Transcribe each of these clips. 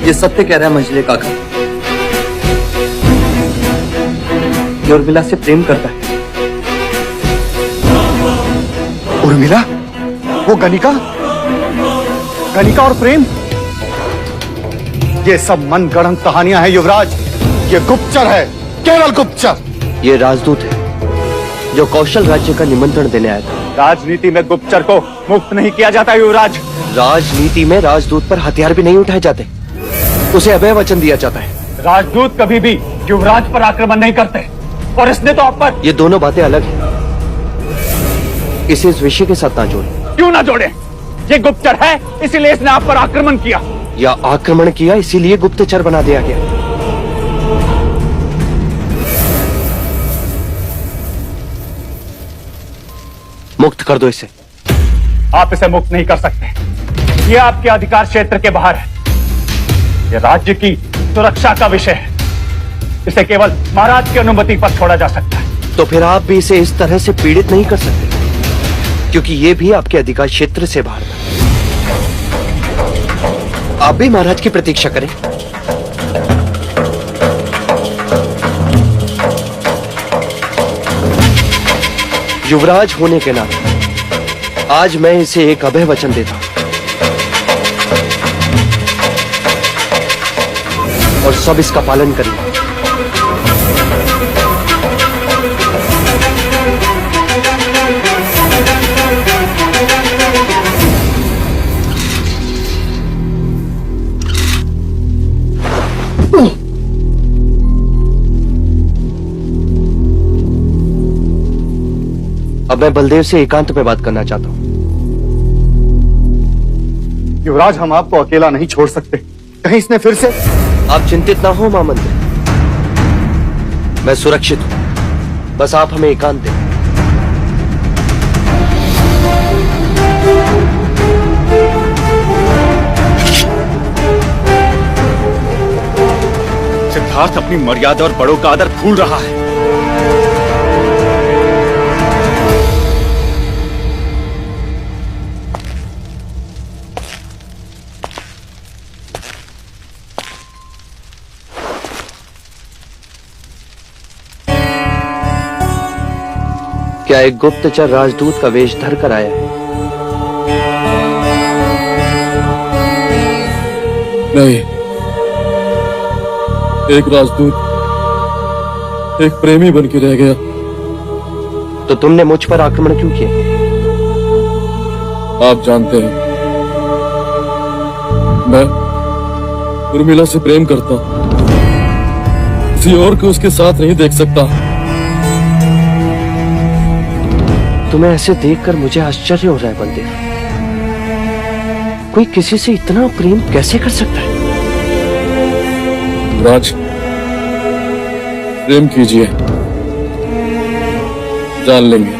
ये सत्य कह रहा है मंजले काका। ये उर्मिला से प्रेम करता है। उर्मिला? वो गनिका? गनिका और प्रेम? ये सब मनगढ़ंत कहानियां हैं युवराज। ये गुप्तचर है, केवल गुप्तचर। ये राजदूत है जो कौशल राज्य का निमंत्रण देने आया था। राजनीति में गुप्तचर को मुक्त नहीं किया जाता युवराज। राजनीति में राजदूत पर हथियार भी नहीं उठाए जाते, उसे अभय वचन दिया जाता है। राजदूत कभी भी युवराज पर आक्रमण नहीं करते, और इसने तो आप पर। ये दोनों बातें अलग हैं। इसे इस विषय के साथ ना जोड़े। क्यों ना जोड़े? ये गुप्तचर है, इसीलिए इसने आप पर आक्रमण किया। या आक्रमण किया इसीलिए गुप्तचर बना दिया गया। मुक्त कर दो इसे। आप इसे मुक्त नहीं कर सकते। ये आपके अधिकार क्षेत्र के बाहर है। ये राज्य की सुरक्षा का विषय है। इसे केवल महाराज की अनुमति पर छोड़ा जा सकता है। तो फिर आप भी इसे इस तरह से पीड़ित नहीं कर सकते, क्योंकि ये भी आपके अधिकार क्षेत्र से बाहर था। आप भी महाराज की प्रतीक्षा करें। युवराज होने के नाते आज मैं इसे एक अभय वचन देता हूं, और सब इसका पालन करेंगे। अब मैं बलदेव से एकांत में बात करना चाहता हूं। युवराज, हम आपको अकेला नहीं छोड़ सकते। कहीं इसने फिर से। आप चिंतित ना हो महामंत्री, मैं सुरक्षित हूं। बस आप हमें एकांत दें। सिद्धार्थ अपनी मर्यादा और बड़ों का आदर भूल रहा है। क्या एक गुप्तचर राजदूत का वेश धर कर आया है? नहीं, एक राजदूत एक प्रेमी बन के रह गया। तो तुमने मुझ पर आक्रमण क्यों किया? आप जानते हैं, मैं उर्मिला से प्रेम करता हूं। किसी और को उसके साथ नहीं देख सकता। तुम्हें ऐसे देखकर मुझे आश्चर्य हो रहा है बलदेव। कोई किसी से इतना प्रेम कैसे कर सकता है? राज, प्रेम कीजिए, जान लेंगे।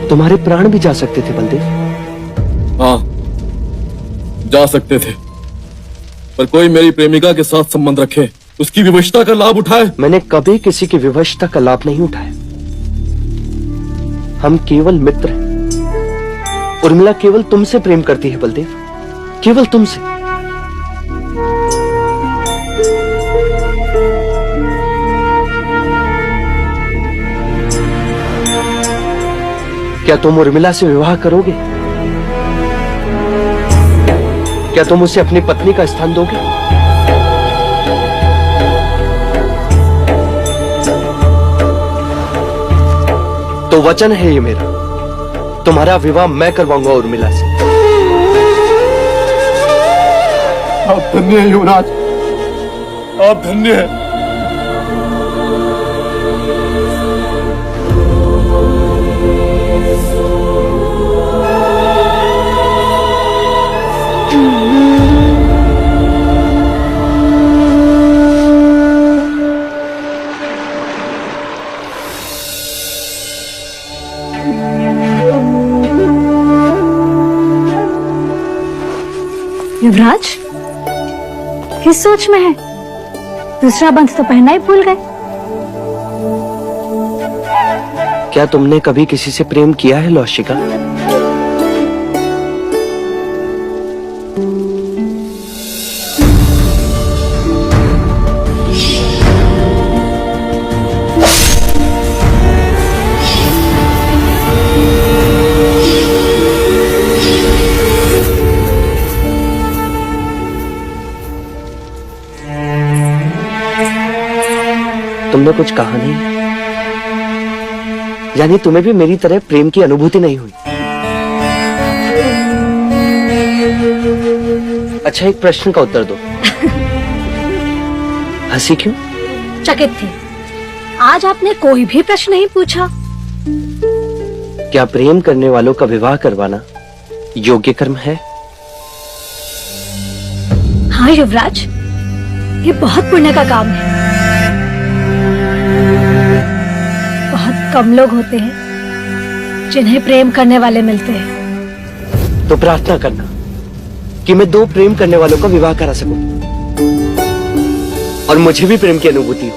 तुम्हारे प्राण भी जा सकते थे बलदेव। हाँ, जा सकते थे, पर कोई मेरी प्रेमिका के साथ संबंध रखे, उसकी विवशता का लाभ उठाए। मैंने कभी किसी की विवशता का लाभ नहीं उठाया। हम केवल मित्र हैं। उर्मिला केवल तुमसे प्रेम करती है बलदेव, केवल तुमसे। क्या तुम उर्मिला से विवाह करोगे? क्या तुम उसे अपनी पत्नी का स्थान दोगे? तो वचन है ये मेरा, तुम्हारा विवाह मैं करवाऊंगा उर्मिला से। आप धन्य हैं युवराज, आप धन्य हैं। युवराज, किस सोच में है? दूसरा बंध तो पहना ही भूल गए। क्या तुमने कभी किसी से प्रेम किया है लौशिका? तुमने कुछ कहा नहीं, यानी तुम्हें भी मेरी तरह प्रेम की अनुभूति नहीं हुई। अच्छा, एक प्रश्न का उत्तर दो। हंसी क्यों? चकित थे। आज आपने कोई भी प्रश्न नहीं पूछा। क्या प्रेम करने वालों का विवाह करवाना योग्य कर्म है? हाँ युवराज, ये बहुत पुण्य का काम है। बहुत कम लोग होते हैं जिन्हें प्रेम करने वाले मिलते हैं। तो प्रार्थना करना कि मैं 2 प्रेम करने वालों का विवाह करा सकूं और मुझे भी प्रेम की अनुभूति हो।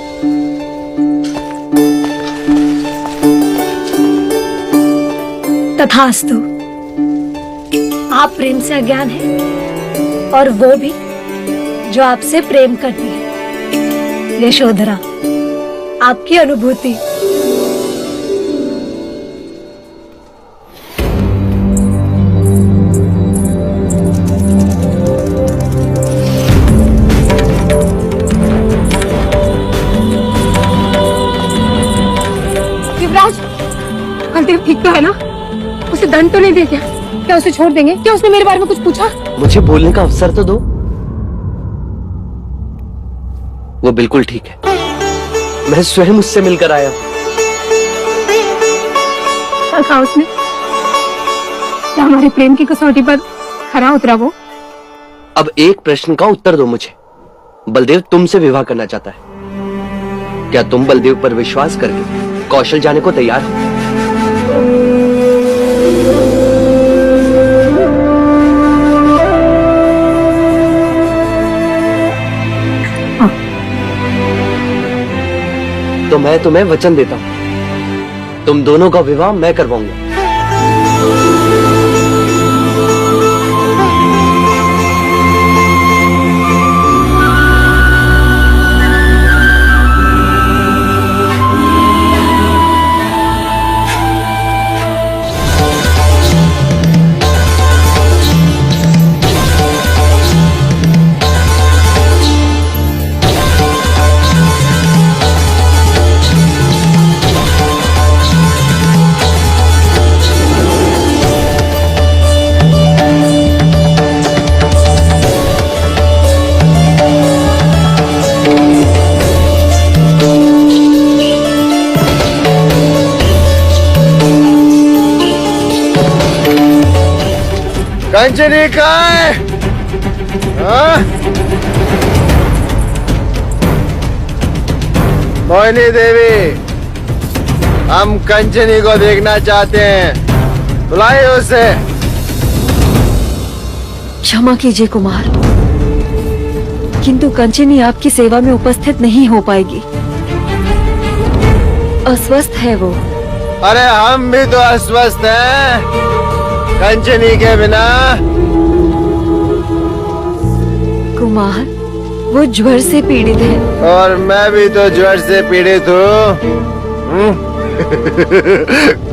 तथास्तु। आप प्रेम से अज्ञान हैं और वो भी जो आपसे प्रेम करती है। यशोधरा, आपकी अनुभूति। युवराज, बलदेव ठीक तो है ना? उसे दंड तो नहीं दे क्या? क्या उसे छोड़ देंगे? क्या उसने मेरे बारे में कुछ पूछा? मुझे बोलने का अवसर तो दो। वो बिल्कुल ठीक है। मैं स्वयं उससे मिलकर आया। क्या कहा उसने? क्या हमारे प्रेम की कसौटी पर खरा उतरा वो? अब एक प्रश्न का उत्तर दो मुझे। बलदेव तुमसे विवाह करना चाहता है। क्या तुम बलदेव पर विश्वास करके कौशल जाने को तैयार हो? तो मैं तुम्हें वचन देता हूं, तुम दोनों का विवाह मैं करवाऊंगा। कंचनी कहाँ है? हाँ? मोहिनी देवी, हम कंचनी को देखना चाहते हैं, बुलाइए उसे। क्षमा कीजिए कुमार, किंतु कंचनी आपकी सेवा में उपस्थित नहीं हो पाएगी। अस्वस्थ है वो। अरे हम भी तो अस्वस्थ हैं कंचनी के बिना। कुमार, वो ज्वर से पीड़ित है। और मैं भी तो ज्वर से पीड़ित हूँ।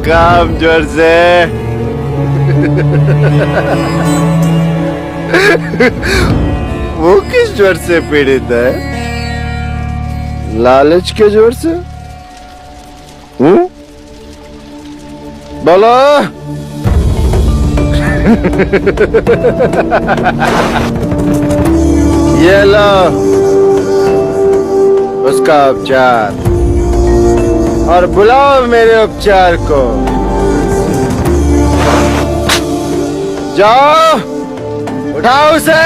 काम ज्वर से। वो किस ज्वर से पीड़ित है? लालच के ज्वर से? बोलो। ये लो उसका उपचार, और बुलाओ मेरे उपचार को। जाओ, उठाओ उसे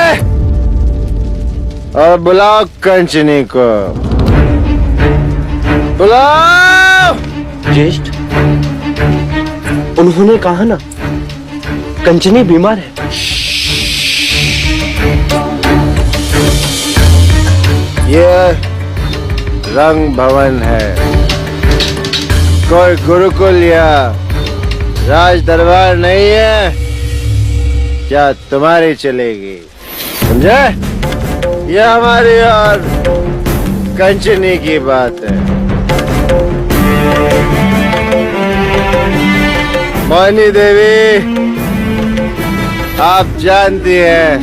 और बुलाओ कंचनी को। बुलाओ। ज्येष्ठ, उन्होंने कहा ना कंचनी बीमार है। ये रंग भवन है, कोई गुरुकुल या राज दरबार नहीं है। क्या तुम्हारी चलेगी? समझे? ये हमारी और कंचनी की बात है। मोहिनी देवी, आप जानती हैं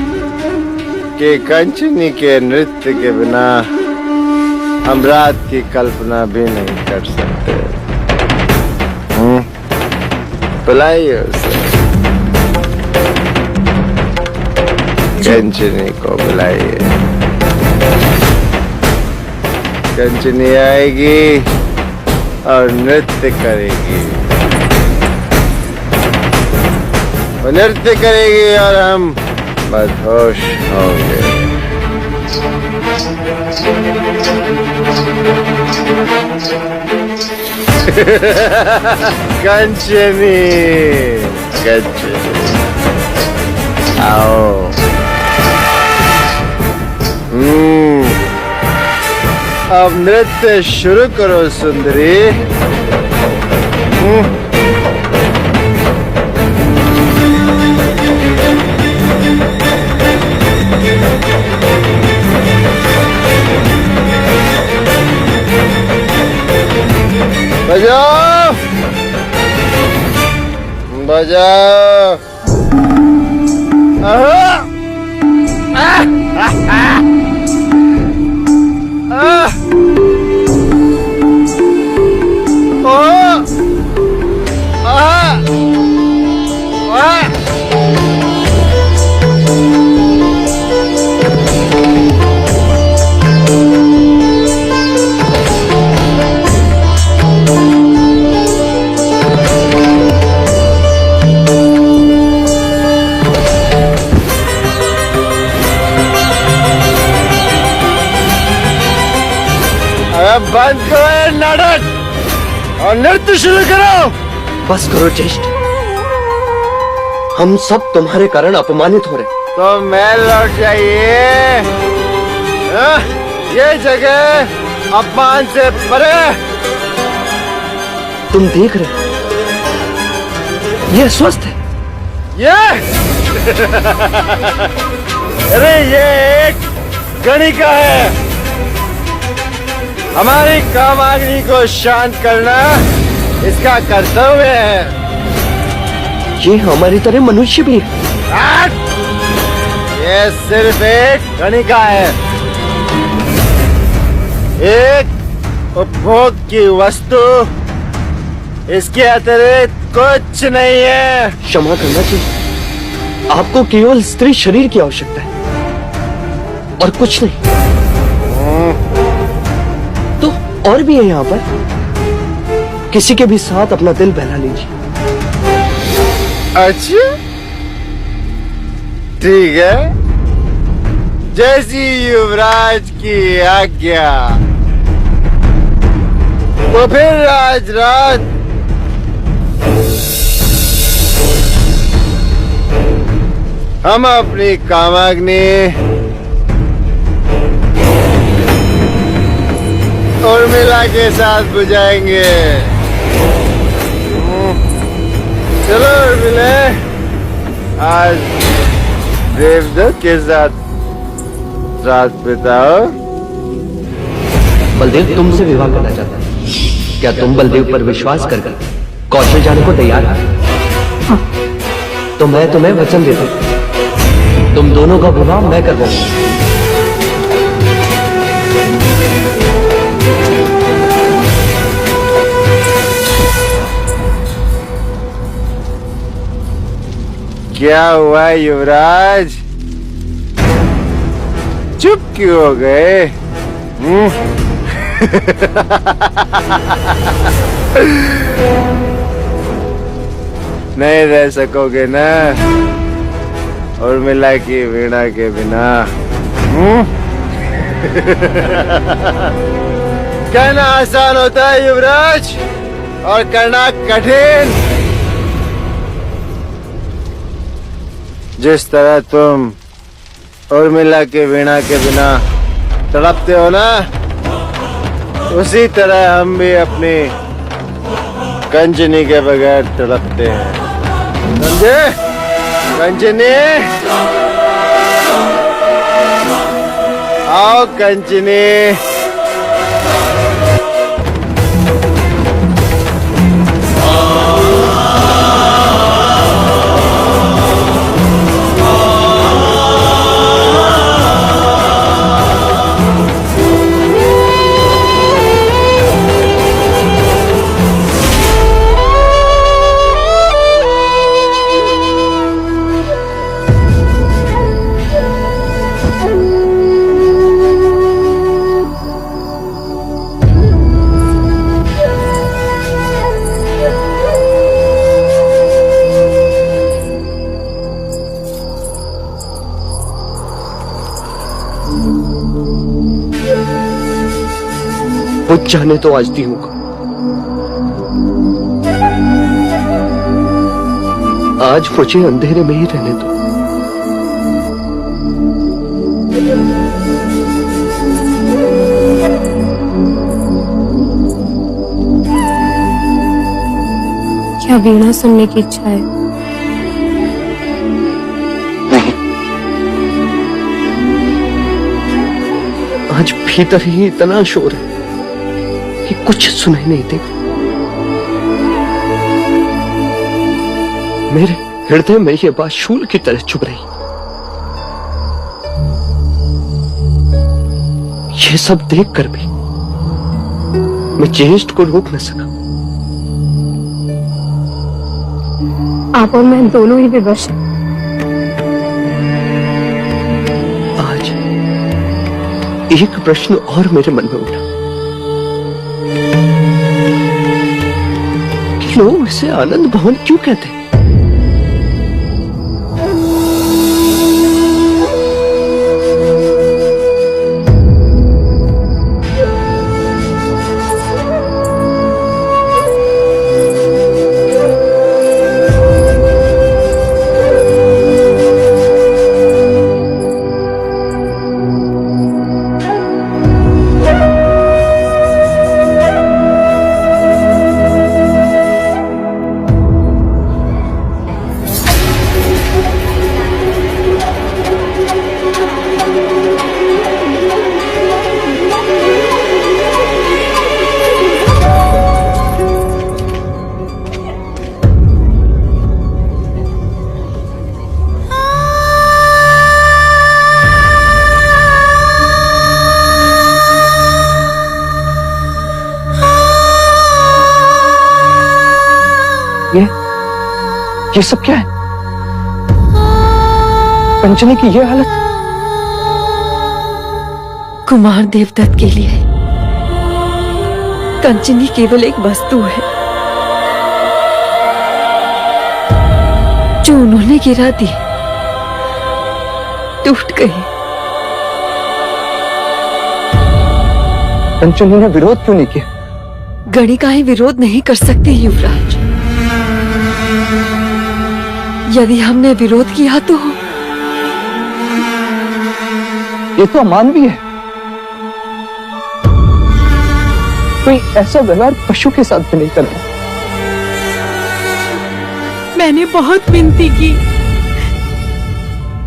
कि कंचनी के नृत्य के बिना हम रात की कल्पना भी नहीं कर सकते। बुलाइए उसे, कंचनी को बुलाइए। कंचनी आएगी और नृत्य करेगी। वो नृत्य करेगी और हम बदहोश होंगे। कंचनी, कंचनी, आओ। अब नृत्य शुरू करो सुंदरी। बजाओ, बजाओ। बंद करो ये नाटक और नृत्य शुरू करो। बस करो ज्येष्ठ, हम सब तुम्हारे कारण अपमानित हो रहे। तो मैं लौट जाइए। ये जगह अपमान से परे। तुम देख रहे, ये स्वस्थ है। ये अरे ये एक गणिका है। हमारी कामाग्नि को शांत करना इसका कर्तव्य है। ये हमारी तरह मनुष्य भी है। ये सिर्फ एक गणिका है, एक उपभोग की वस्तु। इसके अतिरिक्त कुछ नहीं है। क्षमा करना चाहिए, आपको केवल स्त्री शरीर की आवश्यकता है और कुछ नहीं। तो और भी है यहाँ पर, किसी के भी साथ अपना दिल बहला लीजिए। अच्छा ठीक है, जैसी युवराज की आज्ञा। तो फिर आज रात हम अपनी कामाग्नि उर्मिला के साथ बुझाएंगे। चलो उर्मिला, आज देवदत्त के साथ रात बिताओ। बलदेव तुमसे विवाह करना चाहता है। क्या तुम बलदेव पर विश्वास करके कौशल जाने को तैयार हो? तो मैं तुम्हें वचन देता हूं, तुम दोनों का विवाह मैं करवाऊंगा। क्या हुआ युवराज, चुप क्यों हो गए? नहीं रह सकोगे ना उर्मिला की वीणा के बिना? कहना आसान होता है युवराज, और करना कठिन। जिस तरह तुम उर्मिला के वीणा के बिना तड़पते हो ना, उसी तरह हम भी अपनी कंचनी के बगैर तड़पते हैं। समझे? कंचनी, आओ कंचनी। बुझ जाने तो आज दियों को। आज मुझे अंधेरे में ही रहने दो। क्या वीणा सुनने की इच्छा है? नहीं, आज भीतर ही इतना शोर है कि कुछ सुनाई नहीं देगा। मेरे हृदय में यह बात शूल की तरह चुभ रही। यह सब देखकर भी मैं ज्येष्ठ को रोक न सका। आप और मैं दोनों ही विवश हैं। आज एक प्रश्न और मेरे मन में उठा कि लोग इसे आनंद भवन क्यों कहते हैं? ये सब क्या है? कंचनी की ये हालत। कुमार देवदत्त के लिए कंचनी केवल एक वस्तु है जो उन्होंने गिरा दी, टूट गई। कंचनी ने विरोध क्यों नहीं किया? गणिकाएं विरोध नहीं कर सकती युवराज। यदि हमने विरोध किया तो ये तो अमानवीय है। कोई ऐसा व्यवहार पशु के साथ भी नहीं करता। मैंने बहुत विनती की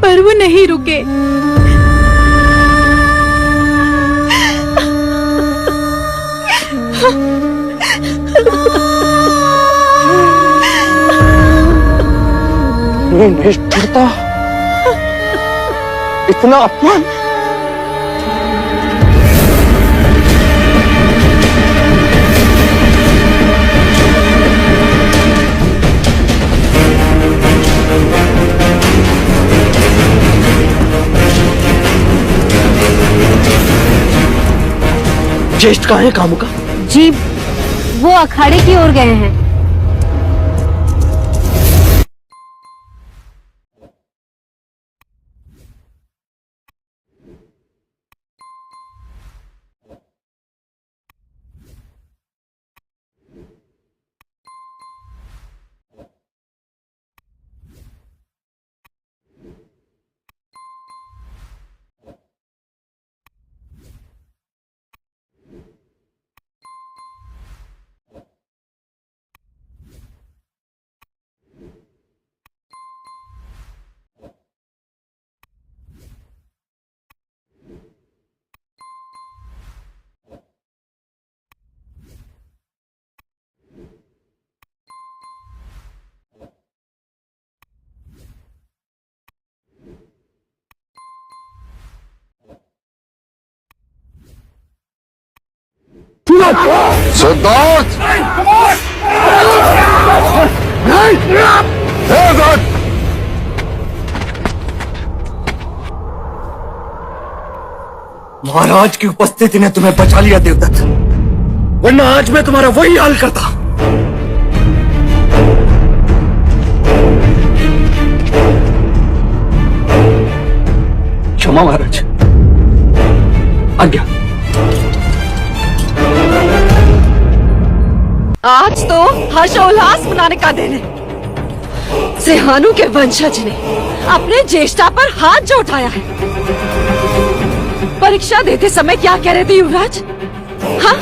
पर वो नहीं रुके। ये निष्ठुरता, इतना अपमान। ज्येष्ठ कहाँ है कामुका? जी, वो अखाड़े की ओर गए हैं। सिद्धार्थ! महाराज की उपस्थिति ने तुम्हें बचा लिया देवदत्त, वरना आज मैं तुम्हारा वही हाल करता। क्षमा महाराज, आज्ञा। आज तो हर्षोल्लास मनाने का दिन है। सिंहानु के वंशज ने अपने ज्येष्ठा पर हाथ जो उठाया है। परीक्षा देते समय क्या कह रहे थे युवराज? हाँ,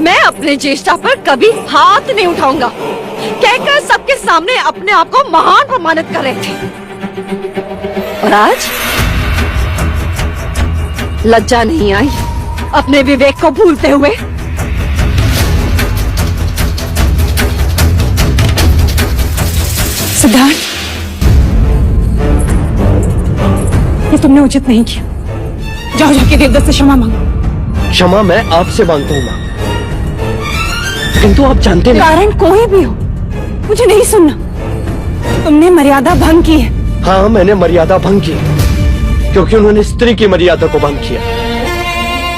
मैं अपने ज्येष्ठा पर कभी हाथ नहीं उठाऊंगा कहकर सबके सामने अपने आप को महान प्रमाणित कर रहे थे। और आज लज्जा नहीं आई अपने विवेक को भूलते हुए? सिद्धार्थ, ये तुमने उचित नहीं किया। जाओ जाके देवदत्त से क्षमा मांगो। क्षमा मैं आपसे मांगता हूँ माँ, किंतु आप जानते नहीं। कारण कोई भी हो, मुझे नहीं सुनना। तुमने मर्यादा भंग की है। हाँ, मैंने मर्यादा भंग की क्योंकि उन्होंने स्त्री की मर्यादा को भंग किया,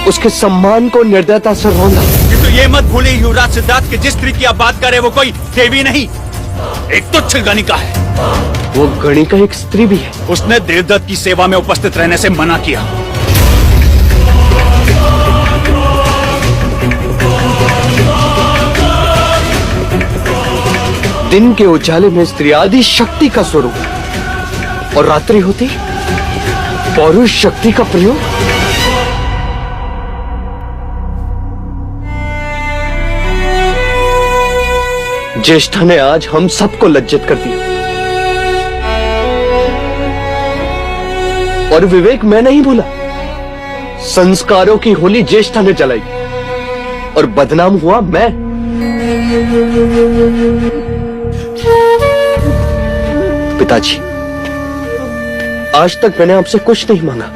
उसके सम्मान को निर्दयता से रौंदा। तो ये मत भूलिए युवराज सिद्धार्थ कि जिस स्त्री की आप बात कर रहे हैं वो कोई देवी नहीं, एक तुच्छ गणिका है। वो गणिका एक स्त्री भी है। उसने देवदत्त की सेवा में उपस्थित रहने से मना किया। दिन के उजाले में स्त्री आदि शक्ति का स्वरूप और रात्रि होती पौरुष शक्ति का प्रयोग। ज्येष्ठा ने आज हम सबको लज्जित कर दिया। और विवेक मैं नहीं भूला, संस्कारों की होली ज्येष्ठा ने जलाई और बदनाम हुआ मैं। पिताजी, आज तक मैंने आपसे कुछ नहीं मांगा,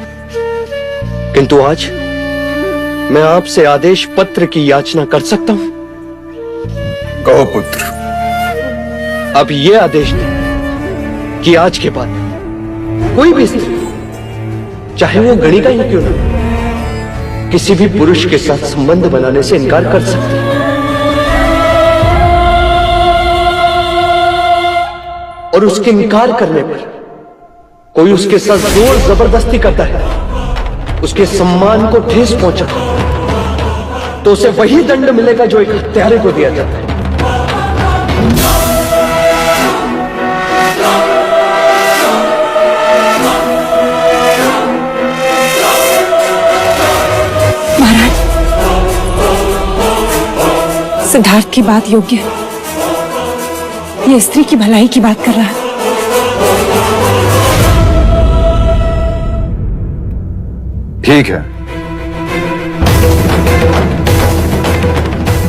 किंतु आज मैं आपसे आदेश पत्र की याचना कर सकता हूं। कहो पुत्र। अब ये आदेश दें कि आज के बाद कोई भी स्त्री, चाहे वो गणिका ही क्यों ना, किसी भी पुरुष के साथ संबंध बनाने से इनकार कर सकती है। और उसके इनकार करने पर कोई उसके साथ जोर जबरदस्ती करता है, उसके सम्मान को ठेस पहुंचा, तो उसे वही दंड मिलेगा जो एक हत्यारे को दिया जाता है। महाराज, सिद्धार्थ की बात योग्य है। ये स्त्री की भलाई की बात कर रहा है। ठीक है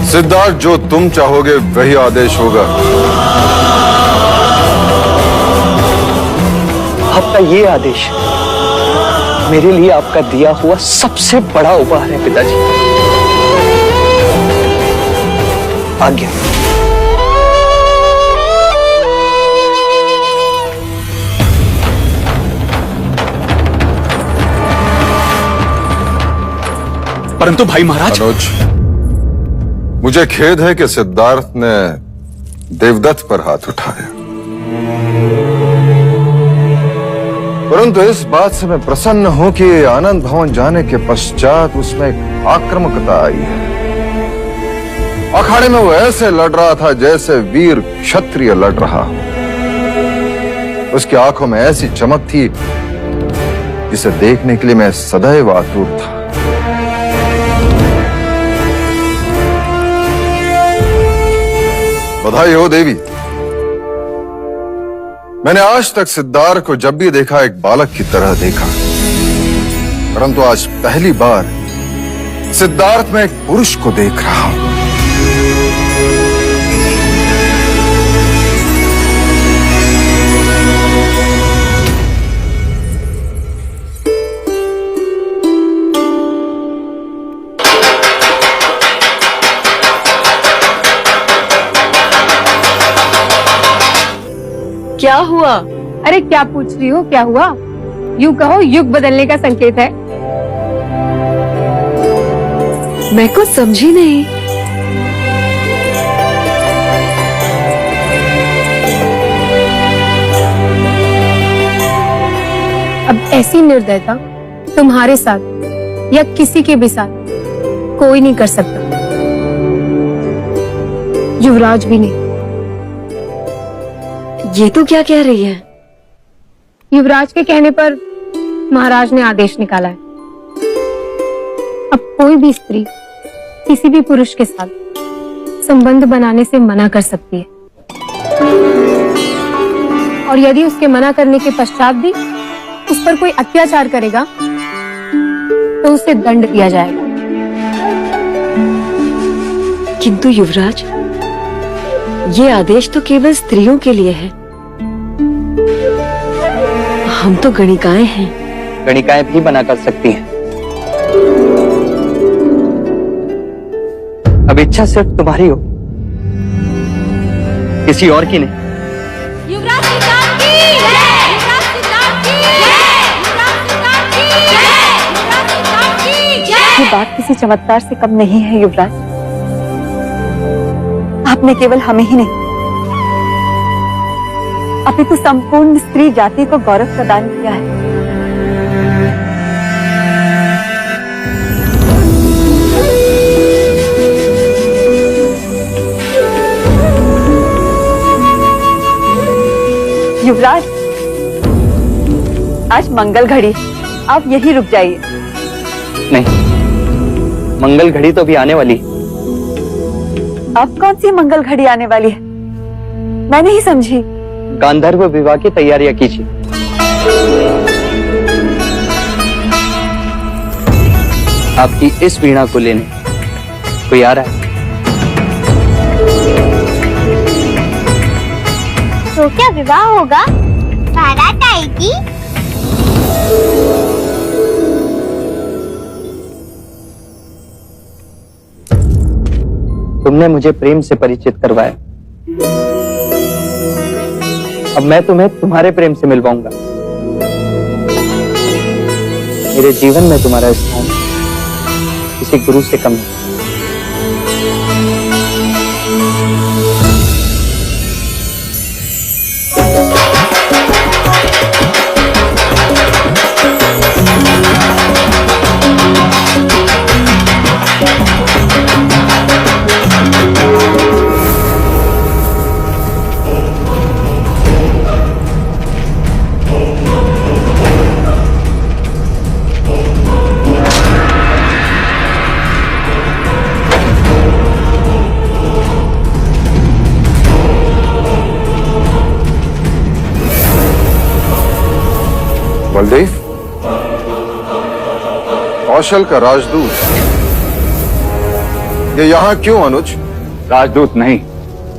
सिद्धार्थ, जो तुम चाहोगे वही आदेश होगा। आपका ये आदेश मेरे लिए आपका दिया हुआ सबसे बड़ा उपहार है पिताजी। आज्ञा। परंतु भाई महाराज। मनोज, मुझे खेद है कि सिद्धार्थ ने देवदत्त पर हाथ उठाया, परंतु इस बात से मैं प्रसन्न हूं कि आनंद भवन जाने के पश्चात उसमें एक आक्रामकता आई है। अखाड़े में वो ऐसे लड़ रहा था जैसे वीर क्षत्रिय लड़ रहा हो। उसकी आंखों में ऐसी चमक थी जिसे देखने के लिए मैं सदैव आतुर था। बधाई हो देवी। मैंने आज तक सिद्धार्थ को जब भी देखा एक बालक की तरह देखा, परंतु आज पहली बार सिद्धार्थ में एक पुरुष को देख रहा हूं। क्या हुआ? अरे क्या पूछ रही हो? क्या हुआ? यूं कहो, युग बदलने का संकेत है। मैं कुछ समझी नहीं। अब ऐसी निर्दयता तुम्हारे साथ या किसी के भी साथ कोई नहीं कर सकता। युवराज भी नहीं। ये तो क्या कह रही है? युवराज के कहने पर महाराज ने आदेश निकाला है। अब कोई भी स्त्री किसी भी पुरुष के साथ संबंध बनाने से मना कर सकती है, और यदि उसके मना करने के पश्चात भी उस पर कोई अत्याचार करेगा तो उसे दंड दिया जाएगा। किंतु युवराज, ये आदेश तो केवल स्त्रियों के लिए है। हम तो गणिकाएं हैं। गणिकाएं भी मना कर सकती हैं। अब इच्छा सिर्फ तुम्हारी हो, किसी और की नहीं। युवराज सिद्धार्थ की जय! युवराज सिद्धार्थ की जय! युवराज सिद्धार्थ की जय! युवराज सिद्धार्थ की जय! ये बात किसी चमत्कार से कम नहीं है युवराज। आपने केवल हमें ही नहीं, अपितु संपूर्ण स्त्री जाति को गौरव प्रदान किया है। युवराज, आज मंगल घड़ी, आप यहीं रुक जाइए। नहीं, मंगल घड़ी तो भी आने वाली। अब कौन सी मंगल घड़ी आने वाली है? मैं नहीं समझी। गांधर्व विवाह की तैयारियां कीजिए। आपकी इस वीणा को लेने कोई आ रहा है। तो क्या विवाह होगा? बारात आएगी? तुमने मुझे प्रेम से परिचित करवाया, अब मैं तुम्हें तुम्हारे प्रेम से मिलवाऊंगा। मेरे जीवन में तुम्हारा स्थान किसी गुरु से कम नहीं। बलदेव, कौशल का राजदूत, ये यहाँ क्यों अनुज? राजदूत नहीं,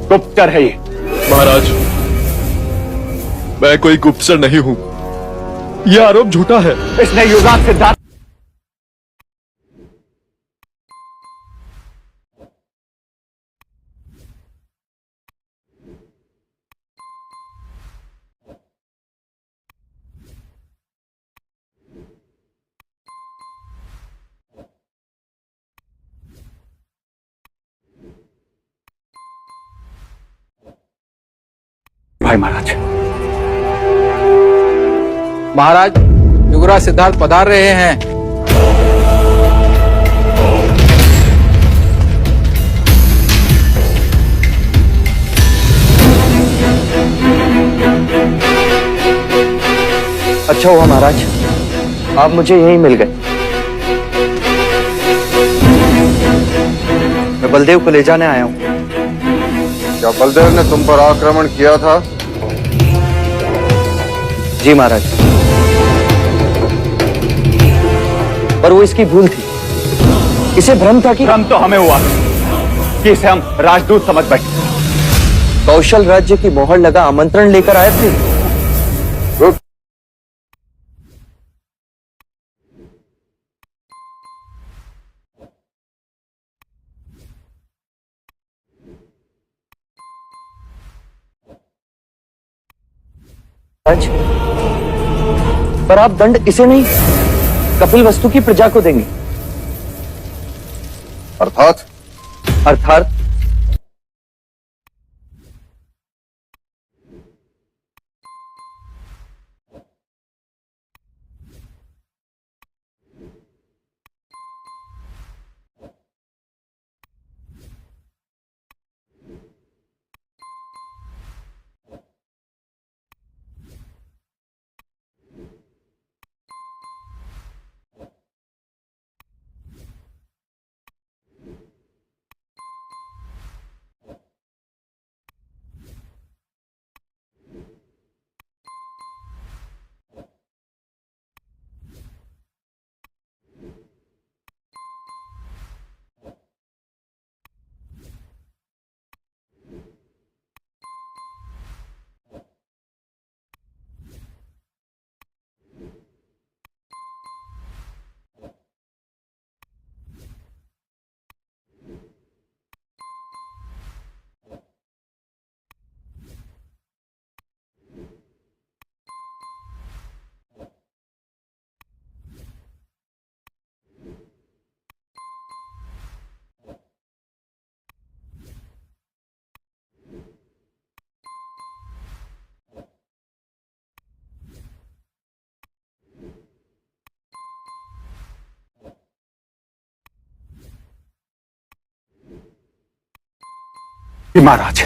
गुप्तचर है ये। महाराज, मैं कोई गुप्तचर नहीं हूं। यह आरोप झूठा है। इसने युवराज सिद्धार्थ भाई महाराज। महाराज, युवराज सिद्धार्थ पधार रहे हैं। अच्छा हुआ महाराज, आप मुझे यहीं मिल गए। मैं बलदेव को ले जाने आया हूं। क्या बलदेव ने तुम पर आक्रमण किया था? जी महाराज, पर वो इसकी भूल थी। इसे भ्रम था कि भ्रम तो हमें हुआ कि इसे हम राजदूत समझ बैठे। कौशल राज्य की मोहर लगा आमंत्रण लेकर आए थे। पर आप दंड इसे नहीं, कपिल वस्तु की प्रजा को देंगे। अर्थात? अर्थात कि महाराज,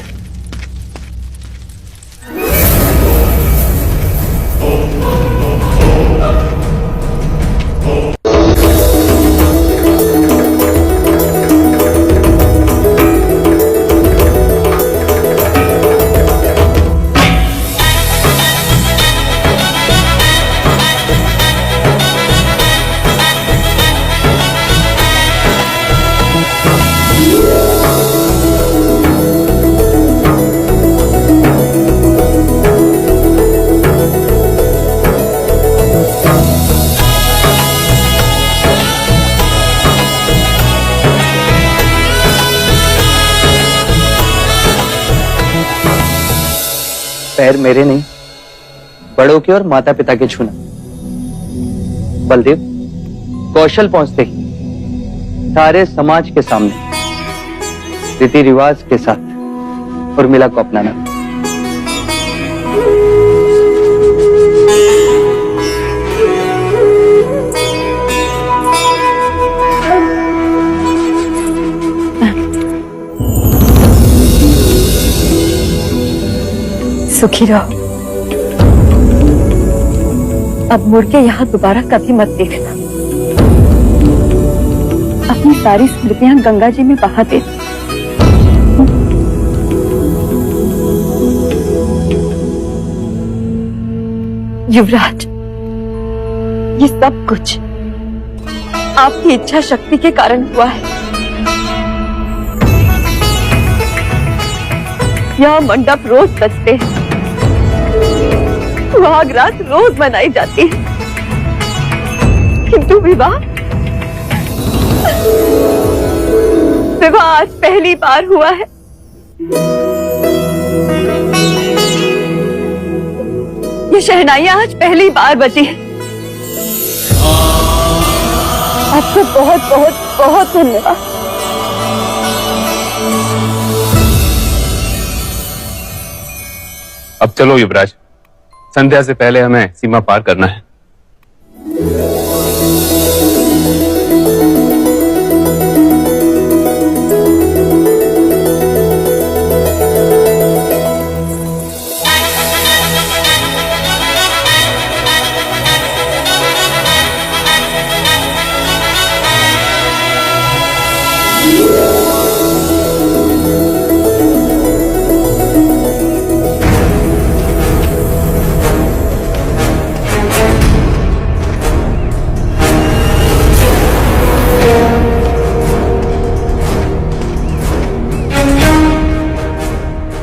पैर मेरे नहीं, बड़ों के और माता पिता के छूना। बलदेव, कौशल पहुंचते ही सारे समाज के सामने रीति रिवाज के साथ उर्मिला को अपनाना। सुखी रहो। अब मुड़ के यहाँ दोबारा कभी मत देखना। अपनी सारी स्मृतियां गंगा जी में बहा दे। युवराज, ये सब कुछ आपकी इच्छा शक्ति के कारण हुआ है। यह मंडप रोज सजते हैं, सुहाग रात रोज मनाई जाती है, किंतु विवाह आज पहली बार हुआ है। ये शहनाइयां आज पहली बार बजी है। आपको बहुत बहुत बहुत धन्यवाद। अब चलो युवराज, संध्या से पहले हमें सीमा पार करना है।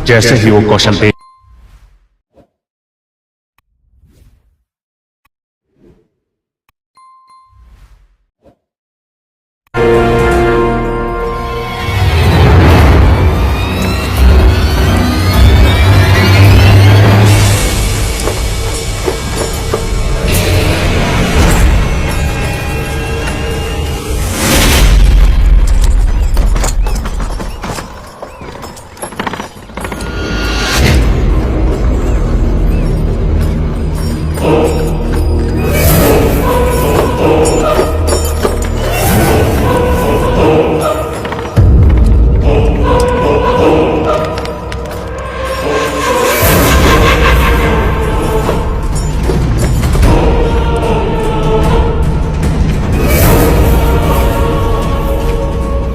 जैसे ही वो कौशल दे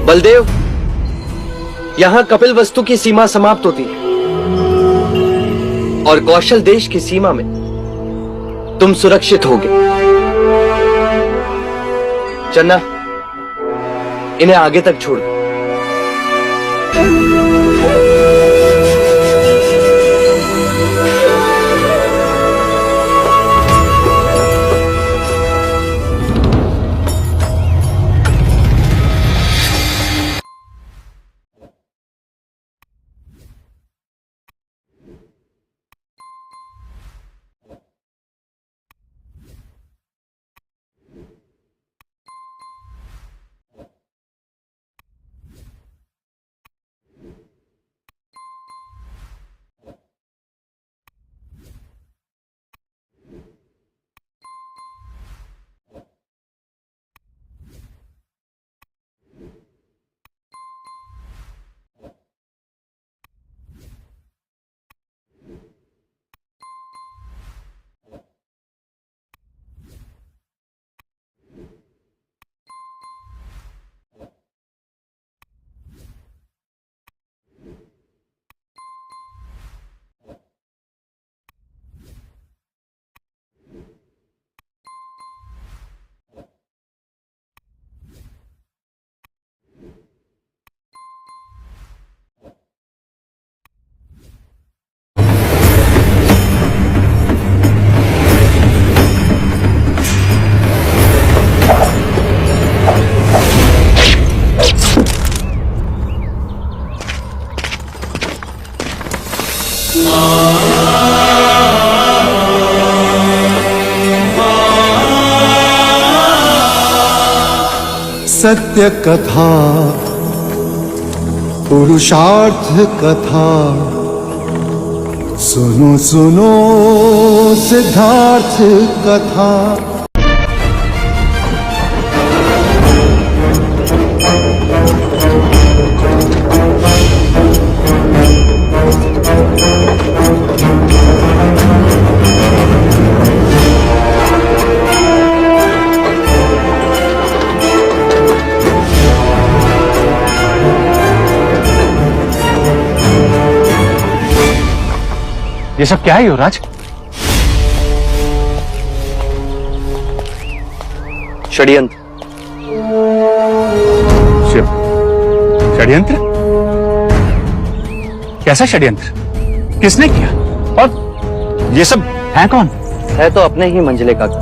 बलदेव, यहां कपिल वस्तु की सीमा समाप्त होती है और कौशल देश की सीमा में तुम सुरक्षित होगे। चन्ना, इन्हें आगे तक छोड़ दो। सत्य कथा, पुरुषार्थ कथा, सुनो सुनो सिद्धार्थ कथा। ये सब क्या है युवराज? षड्यंत्र। षड्यंत्र? कैसा षड्यंत्र? किसने किया? और ये सब है कौन? है तो अपने ही मंझले काका,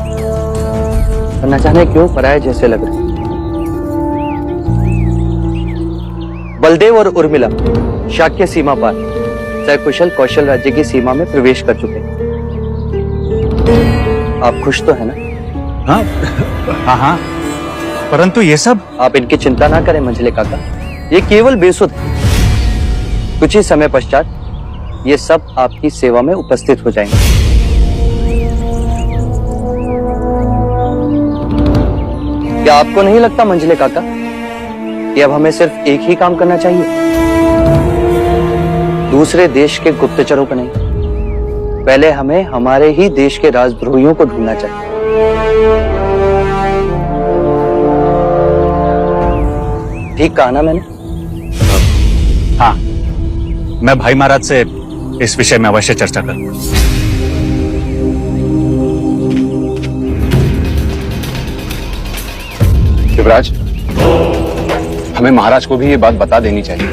पर न जाने क्यों पराये जैसे लग रहे। बलदेव और उर्मिला शाक्य सीमा पार सकुशल कौशल राज्य की सीमा में प्रवेश कर चुके हैं। आप खुश तो है ना? हाँ हाँ हाँ, परंतु ये सब। आप इनकी चिंता ना करें मंझले काका, ये केवल बेसुध है। कुछ ही समय पश्चात ये सब आपकी सेवा में उपस्थित हो जाएंगे। क्या आपको नहीं लगता मंझले काका कि अब हमें सिर्फ एक ही काम करना चाहिए? दूसरे देश के गुप्तचरों को नहीं, पहले हमें हमारे ही देश के राजद्रोहियों को ढूंढना चाहिए। ठीक कहा ना मैंने? हाँ, मैं भाई महाराज से इस विषय में अवश्य चर्चा करूंगा। युवराज, हमें महाराज को भी ये बात बता देनी चाहिए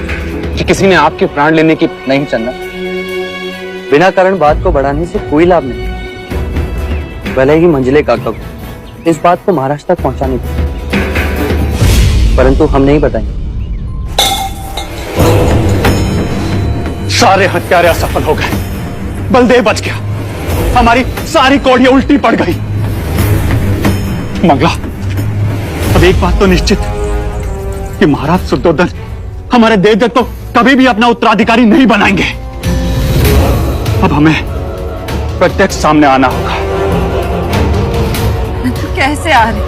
कि किसी ने आपके प्राण लेने की। नहीं चन्ना, बिना कारण बात को बढ़ाने से कोई लाभ नहीं। भले ही मंझले काका को इस बात को महाराज तक पहुंचाने की, परंतु हम नहीं बताएंगे। सारे हत्यारे असफल हो गए, बलदेव बच गया, हमारी सारी कौड़ियां उल्टी पड़ गई। मंगला, अब एक बात तो निश्चित कि महाराज शुद्धोधन हमारे देवदत्त को कभी भी अपना उत्तराधिकारी नहीं बनाएंगे। अब हमें प्रत्यक्ष सामने आना होगा। तो कैसे आ रहे?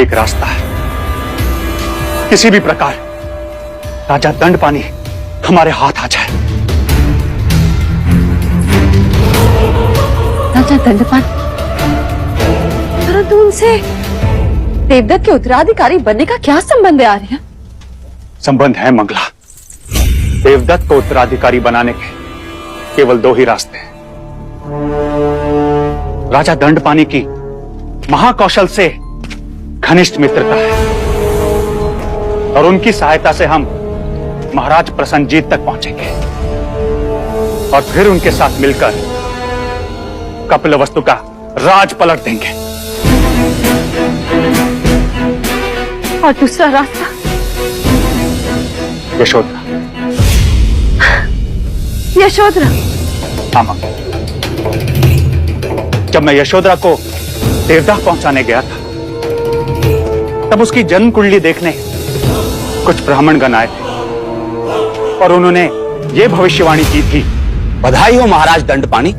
एक रास्ता है, किसी भी प्रकार राजा दंडपानी हमारे हाथ आ जाए। राजा दंडपानी? परंतु उनसे देवदत्त के उत्तराधिकारी बनने का क्या संबंध है आर्य? संबंध है मंगला। देवदत्त को उत्तराधिकारी बनाने के केवल दो ही रास्ते हैं। राजा दंडपानी की महाकौशल से घनिष्ठ मित्रता है और उनकी सहायता से हम महाराज प्रसन्नजीत तक पहुंचेंगे और फिर उनके साथ मिलकर कपिलवस्तु का राज पलट देंगे। और दूसरा रास्ता? यशोधरा। यशोधरा? हाँ मां, जब मैं यशोधरा को देवदाह पहुंचाने गया था तब उसकी जन्म कुंडली देखने कुछ ब्राह्मणगण आए थे और उन्होंने ये भविष्यवाणी की थी। बधाई हो महाराज दंडपानी,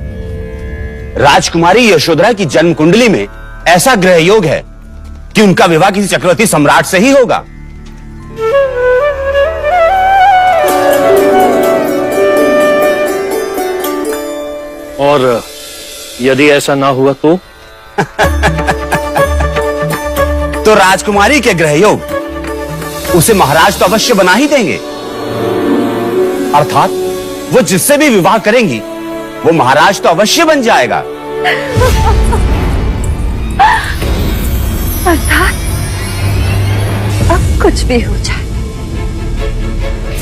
राजकुमारी यशोधरा की जन्म कुंडली में ऐसा ग्रह योग है कि उनका विवाह किसी चक्रवर्ती सम्राट से ही होगा। और यदि ऐसा ना हुआ तो? तो राजकुमारी के ग्रह योग उसे महाराज तो अवश्य बना ही देंगे। अर्थात वो जिससे भी विवाह करेंगी वो महाराज तो अवश्य बन जाएगा। अर्थात अब कुछ भी हो जाए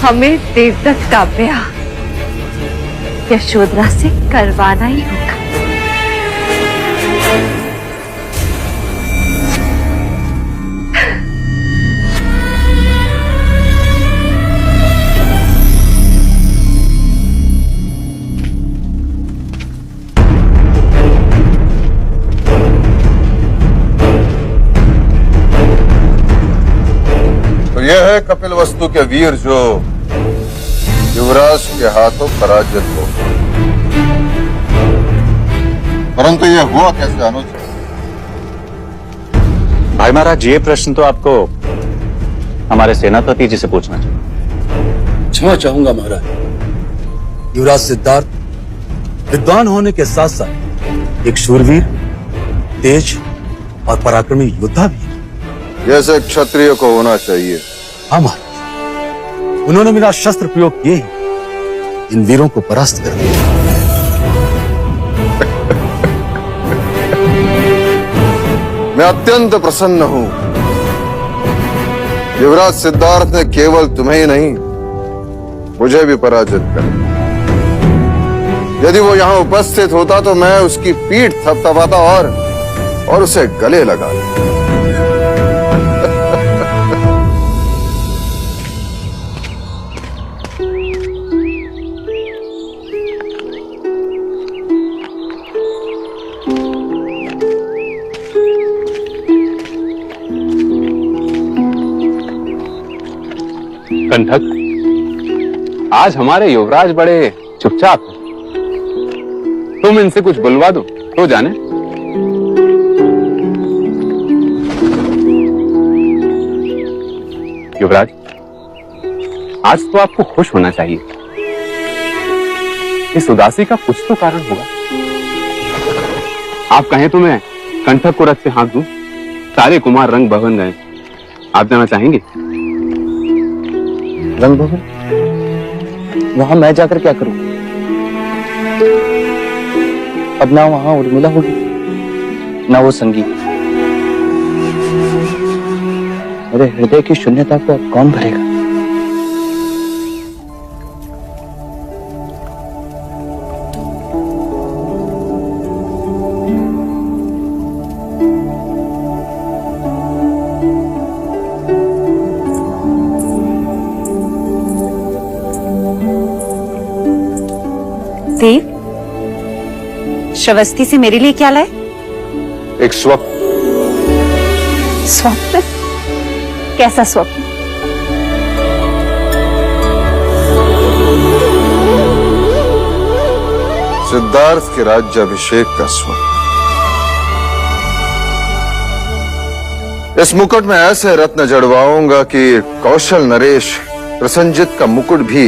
हमें देवदत्त का ब्याह यशोधरा से करवाना ही होगा। यह है कपिल वस्तु के वीर जो युवराज के हाथों पराजित हो। परंतु यह हुआ कैसे अनुज? भाई महाराज, ये प्रश्न तो आपको हमारे सेनापति जी से पूछना चाहिए। क्षमा चाहूंगा महाराज। युवराज सिद्धार्थ विद्वान होने के साथ साथ एक शूरवीर, तेज और पराक्रमी योद्धा भी है। जैसे क्षत्रिय को होना चाहिए। हाँ महाराज, उन्होंने मेरा शस्त्र प्रयोग किए ही इन वीरों को परास्त कर दिया। मैं अत्यंत प्रसन्न हूं। युवराज सिद्धार्थ ने केवल तुम्हें ही नहीं, मुझे भी पराजित कर दिया। यदि वो यहां उपस्थित होता तो मैं उसकी पीठ थपथपाता और उसे गले लगा देता। कंठक, आज हमारे युवराज बड़े चुपचाप हैं। तुम इनसे कुछ बुलवा दो तो जाने। युवराज, आज तो आपको खुश होना चाहिए। इस उदासी का कुछ तो कारण होगा। आप कहें तो मैं कंठक को रथ पे हाथ दूं। सारे कुमार रंग भवन गए। आप जाना चाहेंगे? रंग भवन? वहां मैं जाकर क्या करूं? अब ना वहां उर्मिला होगी, ना वो संगीत। मेरे हृदय की शून्यता को अब कौन भरेगा? देव, श्रवस्ती से मेरे लिए क्या लाए? एक स्वप्न। स्वप्न? कैसा स्वप्न? सिद्धार्थ के राज्याभिषेक का स्वप्न। इस मुकुट में ऐसे रत्न जड़वाऊंगा कि कौशल नरेश प्रसंजित का मुकुट भी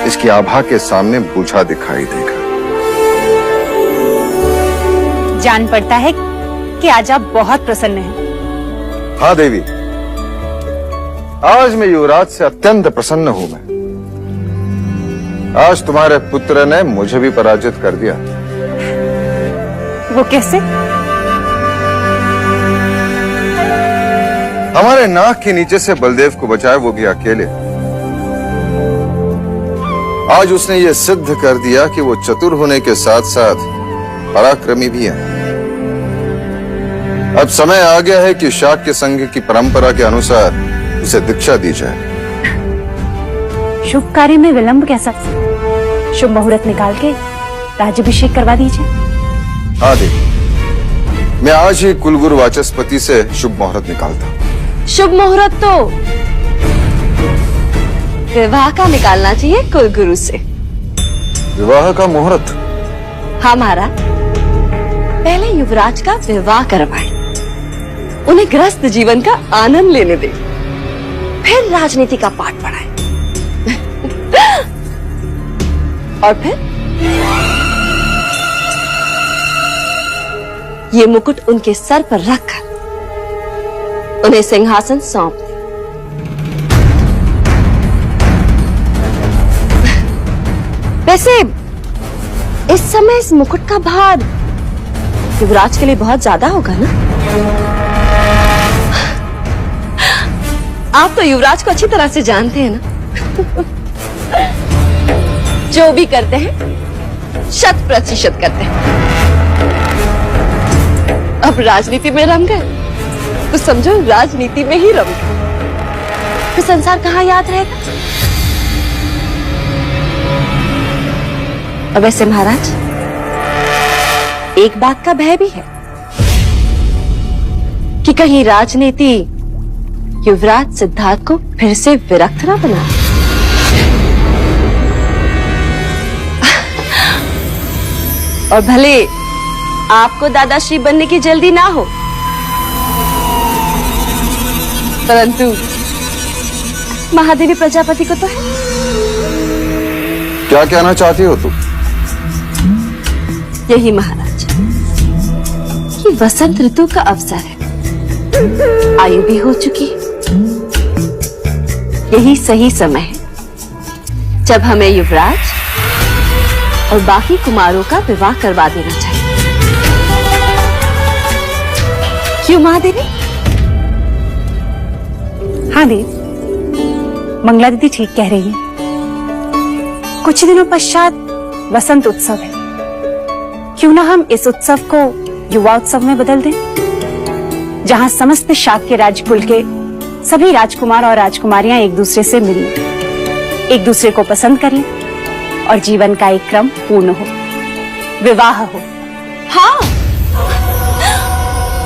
इसकी आभा के सामने बुझा दिखाई देगा। जान पड़ता है कि आज आप बहुत प्रसन्न हैं। हाँ देवी, आज मैं युवराज से अत्यंत प्रसन्न हूं। मैं आज तुम्हारे पुत्र ने मुझे भी पराजित कर दिया। वो कैसे? हमारे नाक के नीचे से बलदेव को बचाए, वो भी अकेले। आज उसने ये सिद्ध कर दिया कि वो चतुर होने के साथ साथ पराक्रमी भी है। अब समय आ गया है कि शाक्य संघ की परंपरा के अनुसार उसे दीक्षा दी जाए। शुभ कार्य में विलंब कैसा? शुभ मुहूर्त निकाल के राज्याभिषेक करवा दीजिए। हाँ देवी, मैं आज ही कुलगुरु वाचस्पति से शुभ मुहूर्त निकालता हूँ। शुभ मुहूर्त तो विवाह का निकालना चाहिए कुलगुरु से। विवाह का मुहूर्त? हमारा पहले युवराज का विवाह करवाएं, उन्हें गृहस्थ जीवन का आनंद लेने दें, फिर राजनीति का पाठ पढ़ाएं। और फिर ये मुकुट उनके सर पर रखकर उन्हें सिंहासन सौंप दें। वैसे इस समय इस मुकुट का भार युवराज के लिए बहुत ज्यादा होगा ना? आप तो युवराज को अच्छी तरह से जानते हैं ना। जो भी करते हैं 100% करते हैं। अब राजनीति में रम गए तो समझो राजनीति में ही रम गए। फिर संसार कहाँ याद रहेगा? और वैसे महाराज, एक बात का भय भी है कि कहीं राजनीति युवराज सिद्धार्थ को फिर से विरक्त ना बना। और भले आपको दादाश्री बनने की जल्दी ना हो, परंतु महादेवी प्रजापति को तो है। क्या कहना चाहती हो तुम? यही महाराज कि वसंत ऋतु का अवसर है, आयु भी हो चुकी है। यही सही समय है जब हमें युवराज और बाकी कुमारों का विवाह करवा देना चाहिए। क्यों महादेवी? हाँ देव, मंगला दीदी ठीक कह रही है। कुछ दिनों पश्चात वसंत उत्सव है। क्यों ना हम इस उत्सव को युवा उत्सव में बदल दें, जहां समस्त शाक्य राजकुल के सभी राजकुमार और राजकुमारियां एक दूसरे से मिलें, एक दूसरे को पसंद कर लें और जीवन का एक क्रम पूर्ण हो, विवाह हो। हाँ,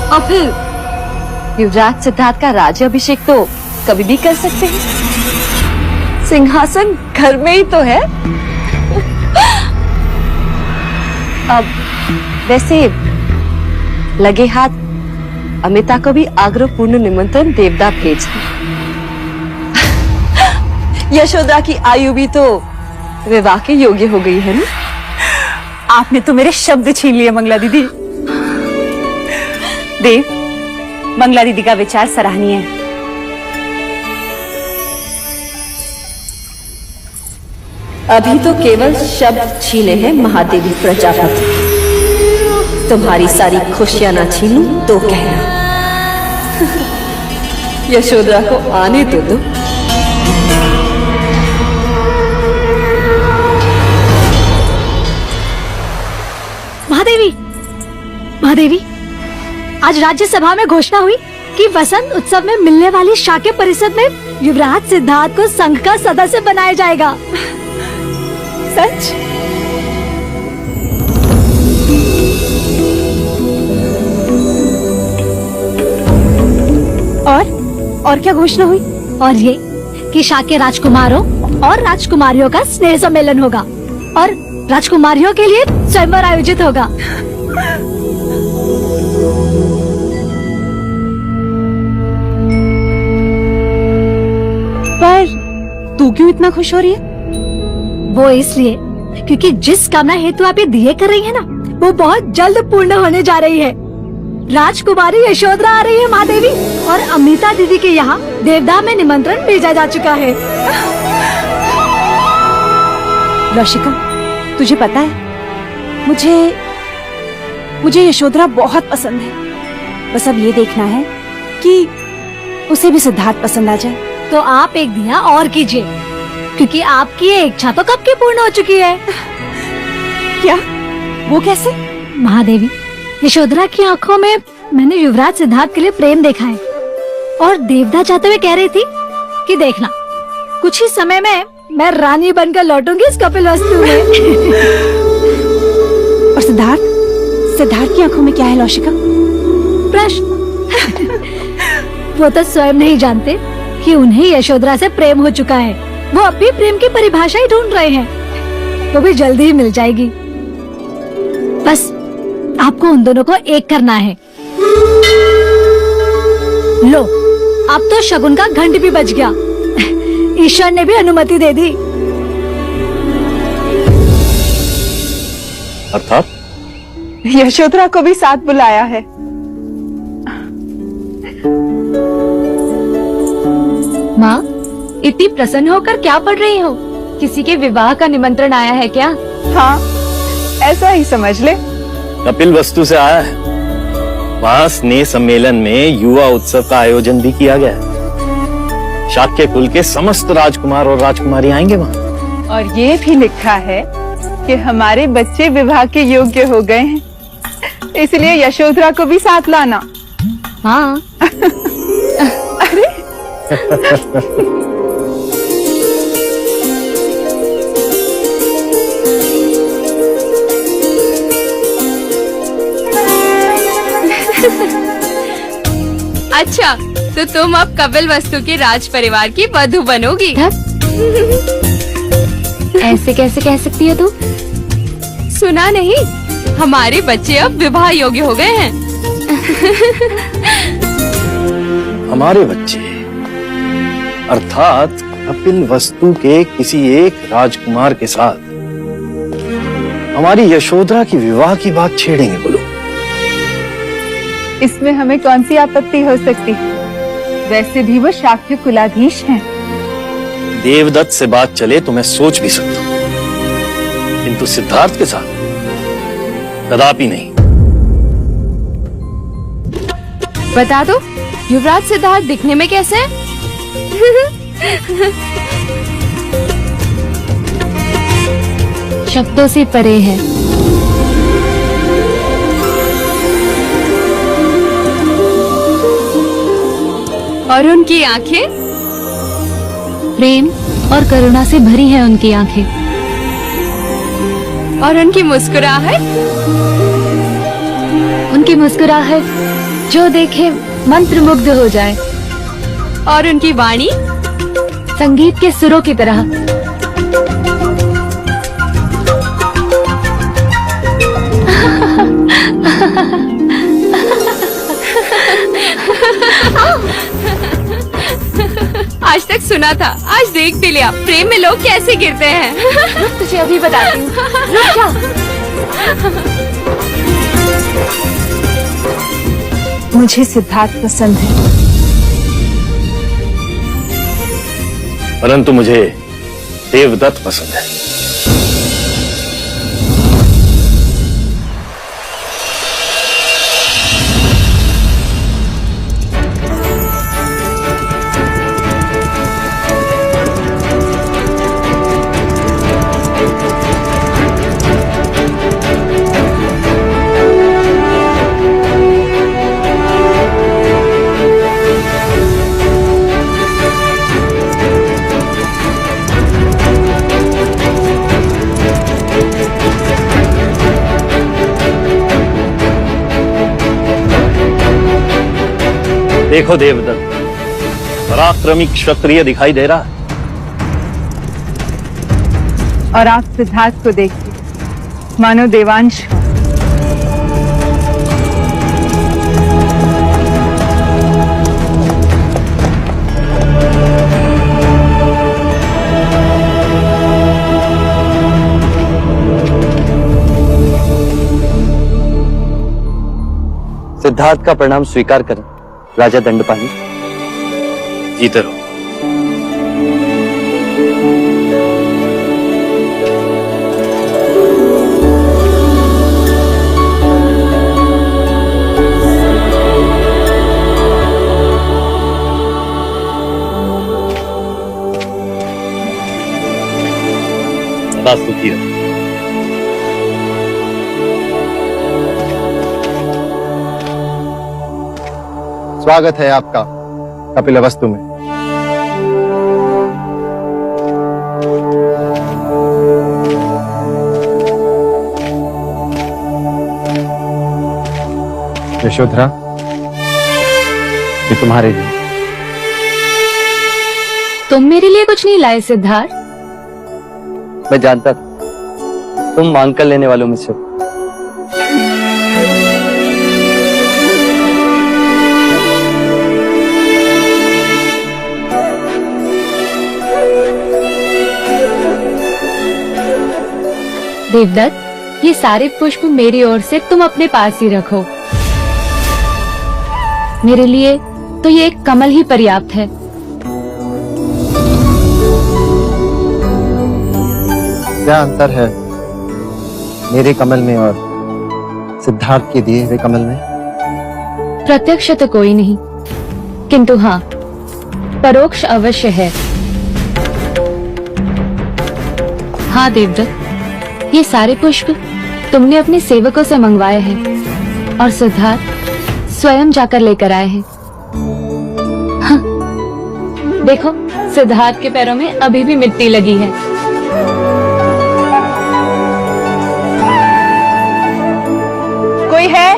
और फिर युवराज सिद्धार्थ का राज्याभिषेक तो कभी भी कर सकते हैं। सिंहासन घर में ही तो है। अब वैसे लगे हाथ अमिता को भी आग्रहपूर्ण निमंत्रण देवदा भेज दे। यशोदा की आयु भी तो विवाह के योग्य हो गई है ना? आपने तो मेरे शब्द छीन लिए मंगला दीदी। देव, मंगला दीदी का विचार सराहनीय है। अभी तो केवल शब्द छीने हैं महादेवी प्रजापति। तुम्हारी सारी खुशियां ना छीनूं तो कहना। यशोदा को आने तो दो। महादेवी, महादेवी, आज राज्यसभा में घोषणा हुई कि वसंत उत्सव में मिलने वाली शाक्य परिषद में युवराज सिद्धार्थ को संघ का सदस्य बनाया जाएगा। सच? और क्या घोषणा हुई? और ये कि शाक्य राजकुमारों और राजकुमारियों का स्नेह सम्मेलन होगा और राजकुमारियों के लिए स्वयंवर आयोजित होगा। पर तू क्यों इतना खुश हो रही है? वो इसलिए क्योंकि जिस कामना हेतु आप ये दिए कर रही है ना, वो बहुत जल्द पूर्ण होने जा रही है। राजकुमारी यशोधरा आ रही है महादेवी, और अमिता दीदी के यहाँ देवदा में निमंत्रण भेजा जा चुका है। लौशिका, तुझे पता है मुझे यशोधरा बहुत पसंद है। बस अब ये देखना है कि उसे भी सिद्धार्थ पसंद आ जाए। तो आप एक दिया और कीजिए, क्योंकि आपकी ये इच्छा तो कब की पूर्ण हो चुकी है। क्या? वो कैसे? महादेवी, यशोधरा की आंखों में मैंने युवराज सिद्धार्थ के लिए प्रेम देखा है, और देवदा चाहते हुए कह रही थी कि देखना, कुछ ही समय में मैं रानी बनकर लौटूंगी इस कपिलवस्तु में। और सिद्धार्थ की आंखों में क्या है लौशिका? प्रश्न। वो तो स्वयं नहीं जानते कि उन्हें यशोधरा से प्रेम हो चुका है। वो अब भी प्रेम की परिभाषा ही ढूंढ रहे हैं। वो भी जल्दी ही मिल जाएगी। बस आपको उन दोनों को एक करना है। लो, अब तो शगुन का घंट भी बज गया। ईश्वर ने भी अनुमति दे दी। अर्थात यशोधरा को भी साथ बुलाया है। माँ, इतनी प्रसन्न होकर क्या पढ़ रही हो? किसी के विवाह का निमंत्रण आया है क्या? हाँ, ऐसा ही समझ ले। कपिल वस्तु से आया है। वहाँ स्नेह सम्मेलन में युवा उत्सव का आयोजन भी किया गया है। शाक्य कुल के समस्त राजकुमार और राजकुमारी आएंगे वहाँ। और ये भी लिखा है कि हमारे बच्चे विवाह के योग्य हो गए हैं, इसलिए यशोधरा को भी साथ लाना। हाँ। अरे अच्छा, तो तुम अब कपिल वस्तु के राज परिवार की वधू बनोगी। ऐसे कैसे कह सकती है तू? सुना नहीं, हमारे बच्चे अब विवाह योग्य हो गए हैं। हमारे बच्चे अर्थात कपिल वस्तु के किसी एक राजकुमार के साथ हमारी यशोधरा की विवाह की बात छेड़ेंगे बोलो। इसमें हमें कौन सी आपत्ति हो सकती है? वैसे भी वो शाक्य कुलाधीश हैं। देवदत्त से बात चले तो मैं सोच भी सकता हूं, किंतु सिद्धार्थ के साथ कदापि नहीं। बता दो, युवराज सिद्धार्थ दिखने में कैसे है? शब्दों से परे है। और उनकी आंखें? प्रेम और करुणा से भरी है उनकी आंखें। और उनकी मुस्कुराहट? उनकी मुस्कुराहट जो देखे मंत्रमुग्ध हो जाए। और उनकी वाणी? संगीत के सुरों की तरह। आज तक सुना था, आज देख भी लिया, प्रेम में लोग कैसे गिरते हैं। तुझे अभी बताती हूँ, रुक जा। मुझे सिद्धार्थ पसंद है, परंतु मुझे देवदत्त पसंद है। देखो देवदत्त, पराक्रमी क्षत्रिय दिखाई दे रहा है। और आप सिद्धार्थ को देखिए, मानो देवांश हो। सिद्धार्थ का प्रणाम स्वीकार करें राजा दंडपानी। जीते रहो। सदा सुखी रहो। स्वागत है आपका कपिल वस्तु में। यशोधरा, ये तुम्हारे लिए। तुम मेरे लिए कुछ नहीं लाए सिद्धार्थ? मैं जानता था तुम मांग कर लेने वालों में से हो। देवदत्त, ये सारे पुष्प मेरी ओर से तुम अपने पास ही रखो। मेरे लिए तो ये एक कमल ही पर्याप्त है। क्या अंतर है मेरे कमल में और सिद्धार्थ के दिए हुए कमल में? प्रत्यक्ष तो कोई नहीं, किंतु हाँ, परोक्ष अवश्य है। हाँ देवदत्त, ये सारे पुष्प तुमने अपने सेवकों से मंगवाए हैं और सिद्धार्थ स्वयं जाकर लेकर आए हैं। हाँ, देखो सिद्धार्थ के पैरों में अभी भी मिट्टी लगी है। कोई है?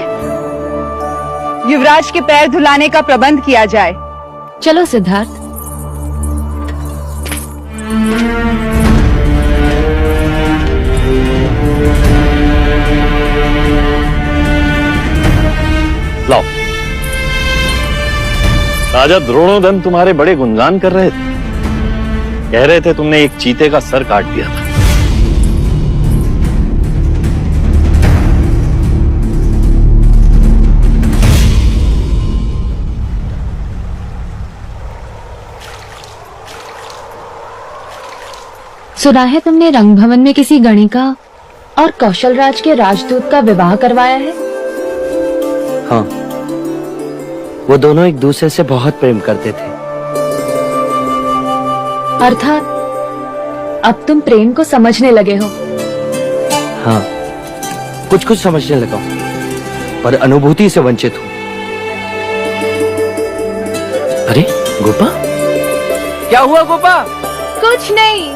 युवराज के पैर धुलाने का प्रबंध किया जाए। चलो सिद्धार्थ। लाओ। राजा द्रोणोदन तुम्हारे बड़े गुणगान कर रहे थे, कह रहे थे तुमने एक चीते का सर काट दिया था। सुना है तुमने रंगभवन में किसी गणिका और कौशल राज के राजदूत का विवाह करवाया है। हाँ, वो दोनों एक दूसरे से बहुत प्रेम करते थे। अर्थात अब तुम प्रेम को समझने लगे हो। हाँ, कुछ कुछ समझने लगा हूं, पर अनुभूति से वंचित हूं। अरे गोपा, क्या हुआ गोपा? कुछ नहीं।